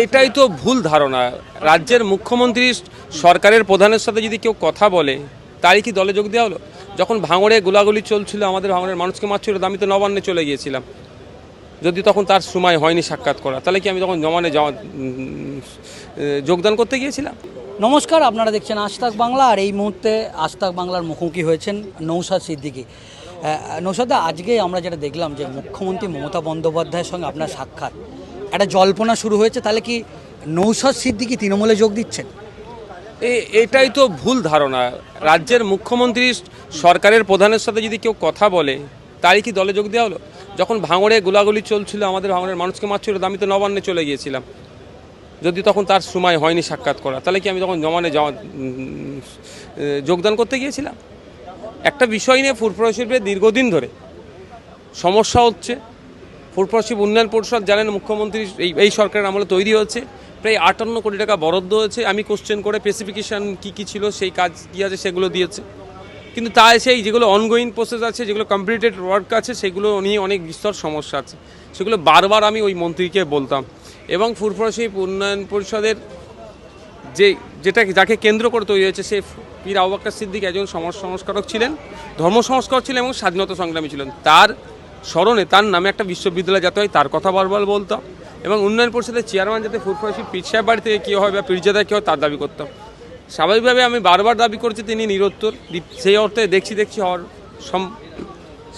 এটাই তো ভুল ধারণা। রাজ্যের মুখ্যমন্ত্রী সরকারের প্রধানের সাথে যদি কেউ কথা বলে তারই কি দলে যোগ দেওয়া হলো? যখন ভাঙড়ে গোলাগুলি চলছিল, আমাদের ভাঙড়ের মানুষকে মারছিল, আমি তো নবান্নে চলে গিয়েছিলাম। যদি তখন তার সময় হয়নি সাক্ষাৎ করা, তাহলে কি আমি তখন যোগদান করতে গিয়েছিলাম? নমস্কার, আপনারা দেখছেন আজ তাক বাংলা। আর এই মুহূর্তে আজ তাক বাংলার মুখোমুখি হয়েছেন নৌসাদ সিদ্দিকী। নৌসাদ, আজকে আমরা যেটা দেখলাম যে মুখ্যমন্ত্রী মমতা বন্দ্যোপাধ্যায়ের সঙ্গে আপনার সাক্ষাৎ, একটা জল্পনা শুরু হয়েছে, তাহলে কি নৌসাদ সিদ্দিকী তৃণমূলে যোগ দিচ্ছেন? এটাই তো ভুল ধারণা। রাজ্যের মুখ্যমন্ত্রী সরকারের প্রধানের সাথে যদি কেউ কথা বলে তারই কি দলে যোগ দেওয়া হলো? যখন ভাঙড়ে গোলাগুলি চলছিল, আমাদের ভাঙড়ের মানুষকে মারছিল, আমি তো নবান্নে চলে গিয়েছিলাম। যদি তখন তার সময় হয়নি সাক্ষাৎ করা, তাহলে কি আমি তখন যোগদান করতে গিয়েছিলাম? একটা বিষয় নিয়ে ফুরফুরা শিল্পে দীর্ঘদিন ধরে সমস্যা হচ্ছে। ফুরফুরা শিল্প উন্নয়ন পরিষদ জানেন মুখ্যমন্ত্রী এই সরকারের আমলে তৈরি হচ্ছে, প্রায় 58 কোটি টাকা বরাদ্দ হয়েছে। আমি কোশ্চেন করে স্পেসিফিকেশান কী ছিল, সেই কাজ কী আছে সেগুলো দিয়েছে, কিন্তু তাই সেই যেগুলো অনগোয়িং প্রসেস আছে, যেগুলো কমপ্লিটেড ওয়ার্ক আছে, সেগুলো নিয়ে অনেক বিস্তর সমস্যা আছে। সেগুলো বারবার আমি ওই মন্ত্রীকে বলতাম। এবং ফুরফুরা শিল্প উন্নয়ন পরিষদের যাকে কেন্দ্র করে তৈরি হয়েছে, সে পীর আবু বকর সিদ্দিক একজন সমাজ সংস্কারক ছিলেন, ধর্ম সংস্কারক ছিলেন এবং স্বাধীনতা সংগ্রামী ছিলেন। তার স্মরণে তার নামে একটা বিশ্ববিদ্যালয় যাতে হয় তার কথা বারবার বলতাম। এবং উন্নয়ন পরিষদের চেয়ারম্যান যাতে ফুরফুরা শিল্প পীর সাহেব বাড়ি থেকে কী হয় বা পীরজাদা কী হয় তার দাবি করতাম। স্বাভাবিকভাবে আমি বারবার দাবি করছি, তিনি নিরুত্তর। সেই অর্থে দেখছি হওয়ার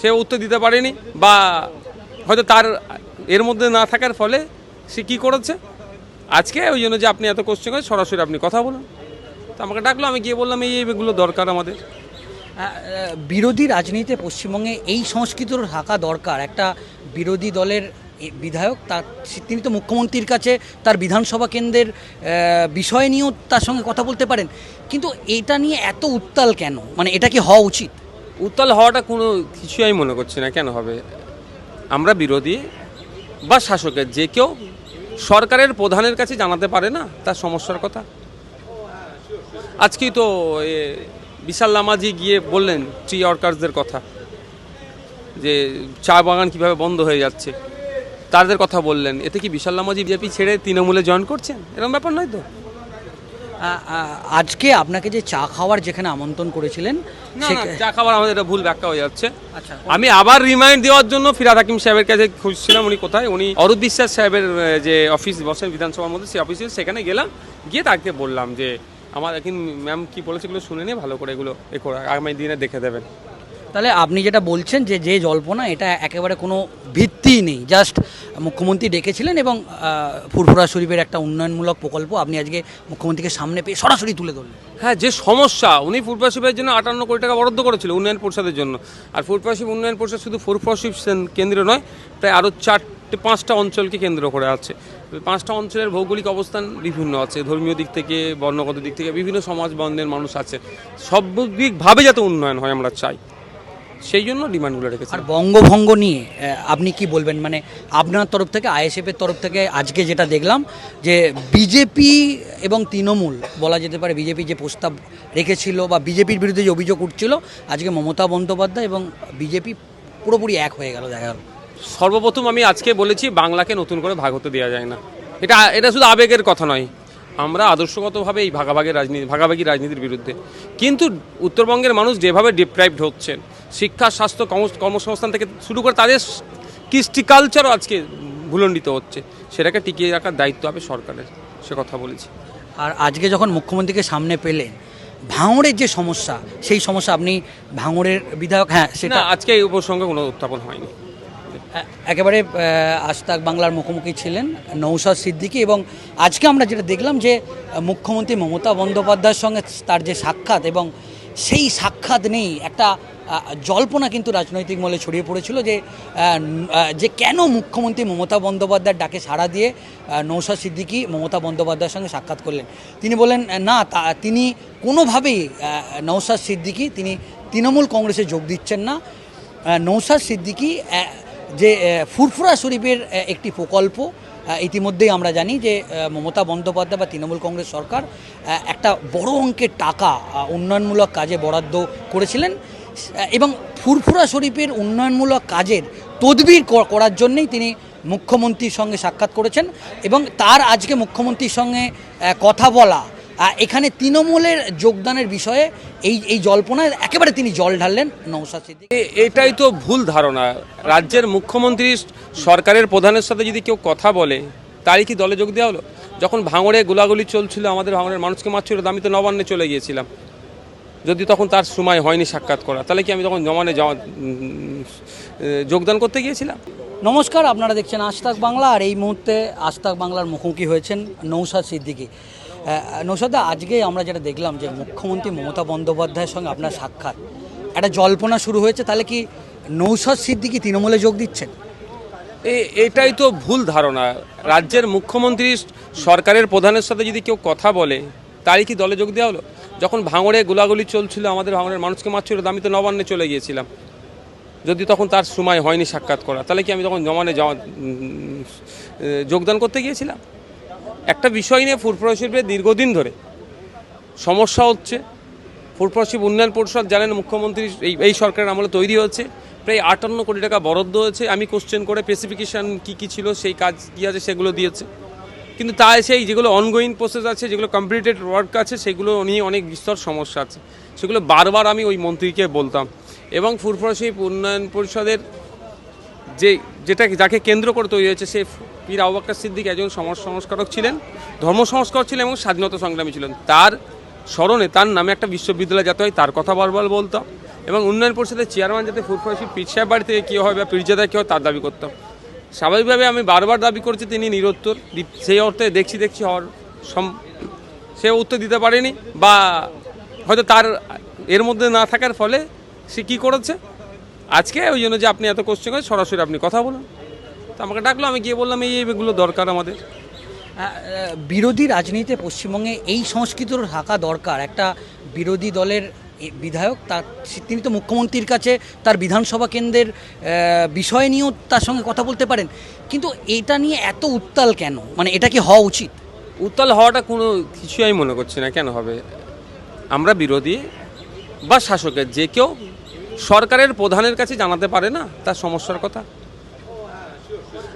সে উত্তর দিতে পারেনি, বা হয়তো তার এর মধ্যে না থাকার ফলে সে কী করেছে আজকে, ওই জন্য যে আপনি এত কোশ্চেন করেন, সরাসরি আপনি কথা বলুন। তো আমাকে ডাকলো, আমি গিয়ে বললাম এইগুলো দরকার আমাদের। বিরোধী রাজনীতিতে পশ্চিমবঙ্গে এই সংস্কৃতির থাকা দরকার। একটা বিরোধী দলের বিধায়ক, তিনি তো মুখ্যমন্ত্রীর কাছে তার বিধানসভা কেন্দ্রের বিষয় নিয়েও তার সঙ্গে কথা বলতে পারেন, কিন্তু এটা নিয়ে এত উত্তাল কেন? মানে এটা কি হওয়া উচিত? উত্তাল হওয়াটা কোনো কিছুই আমি মনে করছি না। কেন হবে? আমরা বিরোধী বা শাসকের যে কেউ সরকারের প্রধানের কাছে জানাতে পারে না তার সমস্যার কথা। আজকেই তো বিশাল লামাজি গিয়ে বললেন ট্রি ওয়ার্কার্সদের কথা, যে চা বাগান কীভাবে বন্ধ হয়ে যাচ্ছে, তাদের কথা বললেন। এতে কি বিশাল লামাজি বিজেপি ছেড়ে তৃণমূলে জয়েন করছেন? এরকম ব্যাপার নয় তো। আজকে আপনাকে যে চা খাওয়ার যেখানে আমন্ত্রণ করেছিলেন, চা খাওয়ার আমাদের এটা ভুল ব্যাখ্যা হয়ে যাচ্ছে। আচ্ছা, আমি আবার রিমাইন্ড দেওয়ার জন্য ফিরহাদ হাকিম সাহেবের কাছে খুঁজছিলাম, উনি কোথায়। উনি অরূপ বিশ্বাস সাহেবের যে অফিস বসেন বিধানসভার মধ্যে, সেই অফিসে সেখানে গেলাম, গিয়ে তাকে বললাম যে আমার এখন ম্যাম কী বলেছে এগুলো শুনে নিয়ে ভালো করে এগুলো আগামী দিনে দেখে দেবেন। তাহলে আপনি যেটা বলছেন যে জল্পনা, এটা একেবারে কোনো ভিত্তি নেই, জাস্ট মুখ্যমন্ত্রী ডেকেছিলেন এবং ফুরফুরা শরীফের একটা উন্নয়নমূলক প্রকল্প আপনি আজকে মুখ্যমন্ত্রীকে সামনে পেয়ে সরাসরি তুলে ধরলেন। হ্যাঁ, যে সমস্যা, উনি ফুরফুরা শরীফের জন্য 58 কোটি টাকা বরাদ্দ করেছিল উন্নয়ন পরিষদের জন্য। আর ফুরফুরা শরীফ উন্নয়ন পরিষদ শুধু ফুরফুরা শরীফ কেন্দ্র নয়, প্রায় আরও 4-5টা অঞ্চলকে কেন্দ্র করে আছে। 5টা অঞ্চলের ভৌগোলিক অবস্থান বিভিন্ন আছে, ধর্মীয় দিক থেকে, বর্ণগত দিক থেকে, বিভিন্ন সমাজ বর্ণের মানুষ আছে। সর্বাধিকভাবে যাতে উন্নয়ন হয় আমরা চাই, সেই জন্য ডিমান্ডগুলো রেখেছি। আর বঙ্গভঙ্গ নিয়ে আপনি কি বলবেন? মানে আপনার তরফ থেকে, আইএসএফের তরফ থেকে আজকে যেটা দেখলাম যে বিজেপি এবং তৃণমূল, বলা যেতে পারে বিজেপি যে প্রস্তাব রেখেছিল বা বিজেপির বিরুদ্ধে যে অভিযোগ উঠছিল, আজকে মমতা বন্দ্যোপাধ্যায় এবং বিজেপি পুরোপুরি এক হয়ে গেল দেখা গেল। সর্বপ্রথম আমি আজকে বলেছি, বাংলাকে নতুন করে ভাগ হতে দেওয়া যায় না। এটা শুধু আবেগের কথা নয়, আমরা আদর্শগতভাবে এই ভাগাভাগি রাজনীতির বিরুদ্ধে। কিন্তু উত্তরবঙ্গের মানুষ যেভাবে ডিপ্রাইভড হচ্ছেন, শিক্ষা, স্বাস্থ্য, কর্মসংস্থান থেকে শুরু করে তাদের কৃষ্টি কালচারও আজকে ভুলণ্ডিত হচ্ছে, সেটাকে টিকিয়ে রাখার দায়িত্ব হবে সরকারের, সে কথা বলেছি। আর আজকে যখন মুখ্যমন্ত্রীকে সামনে পেলেন, ভাঙড়ের যে সমস্যা, সেই সমস্যা আপনি ভাঙড়ের বিধায়ক, হ্যাঁ সেটা আজকে এই প্রসঙ্গে কোনো উত্থাপন হয়নি। একেবারে আজ তাক বাংলার মুখোমুখি ছিলেন নৌসাদ সিদ্দিকী। এবং আজকে আমরা যেটা দেখলাম যে মুখ্যমন্ত্রী মমতা বন্দ্যোপাধ্যায়ের সঙ্গে তার যে সাক্ষাৎ, এবং সেই সাক্ষাৎ নেই একটা জল্পনা কিন্তু রাজনৈতিক মহলে ছড়িয়ে পড়েছিল যে কেন মুখ্যমন্ত্রী মমতা বন্দ্যোপাধ্যায়ের ডাকে সাড়া দিয়ে নৌসাদ সিদ্দিকী মমতা বন্দ্যোপাধ্যায়ের সঙ্গে সাক্ষাৎ করলেন। তিনি বলেন না, তিনি কোনোভাবেই নৌসাদ সিদ্দিকী তিনি তৃণমূল কংগ্রেসে যোগ দিচ্ছেন না। নৌসাদ সিদ্দিকী যে ফুরফুরা শরীফের একটি প্রকল্প, ইতিমধ্যেই আমরা জানি যে মমতা বন্দ্যোপাধ্যায় বা তৃণমূল কংগ্রেস সরকার একটা বড় অঙ্কের টাকা উন্নয়নমূলক কাজে বরাদ্দ করেছিলেন, এবং ফুরফুরা শরীফের উন্নয়নমূলক কাজের তদবির করার জন্যই তিনি মুখ্যমন্ত্রীর সঙ্গে সাক্ষাৎ করেছেন এবং তার আজকে মুখ্যমন্ত্রীর সঙ্গে কথা বলা, এখানে তৃণমূলের যোগদানের বিষয়ে এই জল্পনায় একেবারে তিনি জল ঢাললেন নওশাদ সিদ্দিকী। এটাই তো ভুল ধারণা। রাজ্যের মুখ্যমন্ত্রী সরকারের প্রধানের সাথে যদি কেউ কথা বলে, তারই কি দলে যোগ দেওয়া হলো? যখন ভাঙড়ে গোলাগুলি চলছিল, আমাদের ভাঙড়ের মানুষকে মারছিল, আমি তো নবান্নে চলে গিয়েছিলাম। যদি তখন তার সময় হয়নি সাক্ষাৎ করা, তাহলে কি আমি তখন যোগদান করতে গিয়েছিলাম? নমস্কার, আপনারা দেখছেন আজ তাক বাংলা, আর এই মুহূর্তে আজ তাক বাংলার মুখোমুখি হয়েছেন নওশাদ সিদ্দিকী। নওশাদ, আজকে আমরা যেটা দেখলাম যে মুখ্যমন্ত্রী মমতা বন্দ্যোপাধ্যায়ের সঙ্গে আপনার সাক্ষাৎ, একটা জল্পনা শুরু হয়েছে, তাহলে কি নওশাদ সিদ্দিকী তৃণমূলে যোগ দিচ্ছেন? এটাই তো ভুল ধারণা। রাজ্যের মুখ্যমন্ত্রী সরকারের প্রধানের সাথে যদি কেউ কথা বলে, তারই কি দলে যোগ দেওয়া হলো? যখন ভাঙড়ে গোলাগুলি চলছিল, আমাদের ভাঙড়ের মানুষকে মারছিল, আমি তো নবান্নে চলে গিয়েছিলাম। যদি তখন তার সময় হয়নি সাক্ষাৎ করা, তাহলে কি আমি তখন যোগদান করতে গিয়েছিলাম? একটা বিষয় নিয়ে ফুড প্রসেসের দীর্ঘদিন ধরে সমস্যা হচ্ছে। ফুড প্রসেস উন্নয়ন পরিষদ জানেন মুখ্যমন্ত্রী এই সরকারের আমলে তৈরি হচ্ছে, প্রায় 58 কোটি টাকা বরাদ্দ হয়েছে। আমি কোশ্চেন করে স্পেসিফিকেশান কী ছিল, সেই কাজ কী আছে সেগুলো দিয়েছে, কিন্তু তাই সেই যেগুলো অনগোয়িং প্রসেস আছে, যেগুলো কমপ্লিটেড ওয়ার্ক আছে, সেগুলো নিয়ে অনেক বিস্তর সমস্যা আছে। সেগুলো বারবার আমি ওই মন্ত্রীকে বলতাম। এবং ফুড প্রসেস উন্নয়ন পরিষদের যাকে কেন্দ্র করে তৈরি হয়েছে, সে পীর আবু বকর সিদ্দিক একজন সমাজ সংস্কারক ছিলেন, ধর্ম সংস্কারক ছিলেন এবং স্বাধীনতা সংগ্রামী ছিলেন। তার স্মরণে তার নামে একটা বিশ্ববিদ্যালয় যাতে হয়, তার কথা বারবার বলতাম। এবং উন্নয়ন পরিষদের চেয়ারম্যান যাতে ফুড প্রসেস পীর সাহেব বাড়ি থেকে কী হয় বা পীরজাদা কী হয়, তার দাবি করতাম। স্বাভাবিকভাবে আমি বারবার দাবি করছি, তিনি নিরুত্তর। সেই অর্থে দেখছি হওয়ার সে উত্তর দিতে পারেনি, বা হয়তো তার এর মধ্যে না থাকার ফলে সে কী করেছে আজকে, ওই জন্য যে আপনি এত কোশ্চেন করেন, সরাসরি আপনি কথা বলুন। তো আমাকে ডাকলো, আমি গিয়ে বললাম এইগুলো দরকার আমাদের। বিরোধী রাজনীতিতে পশ্চিমবঙ্গে এই সংস্কৃতির থাকা দরকার। একটা বিরোধী দলের বিধায়ক, তিনি তো মুখ্যমন্ত্রীর কাছে তার বিধানসভা কেন্দ্রের বিষয় নিয়েও তার সঙ্গে কথা বলতে পারেন, কিন্তু এটা নিয়ে এত উত্তাল কেন? মানে এটা কি হওয়া উচিত? উত্তাল হওয়াটা কোনো কিছুই আমি মনে করছি না। কেন হবে? আমরা বিরোধী বা শাসকের যে কেউ সরকারের প্রধানের কাছে জানাতে পারে না তার সমস্যার কথা।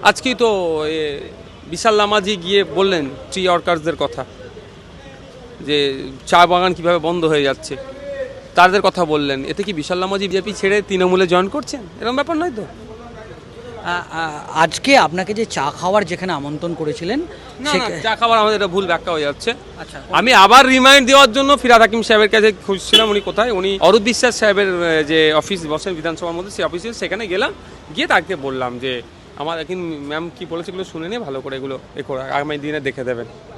আজকেই তো বিশাল লামাজি গিয়ে বললেন ট্রি ওয়ার্কার্সদের কথা, যে চা বাগান কীভাবে বন্ধ হয়ে যাচ্ছে, তাদের কথা বললেন। এতে কি বিশাল লামাজি বিজেপি ছেড়ে তৃণমূলে জয়েন করছেন? এরকম ব্যাপার নয় তো। আজকে আপনাকে যে চা খাওয়ার যেখানে আমন্ত্রণ করেছিলেন, চা খাওয়ার আমাদের এটা ভুল ব্যাখ্যা হয়ে যাচ্ছে। আচ্ছা, আমি আবার রিমাইন্ড দেওয়ার জন্য ফিরহাদ হাকিম সাহেবের কাছে খুঁজছিলাম, উনি কোথায়। উনি অরূপ বিশ্বাস সাহেবের যে অফিস বসেন বিধানসভার মধ্যে, সেই অফিসে সেখানে গেলাম, গিয়ে তাকে বললাম যে আমার এখন ম্যাম কী বলেছে এগুলো শুনে নিয়ে ভালো করে এগুলো আগামী দিনে দেখে দেবেন।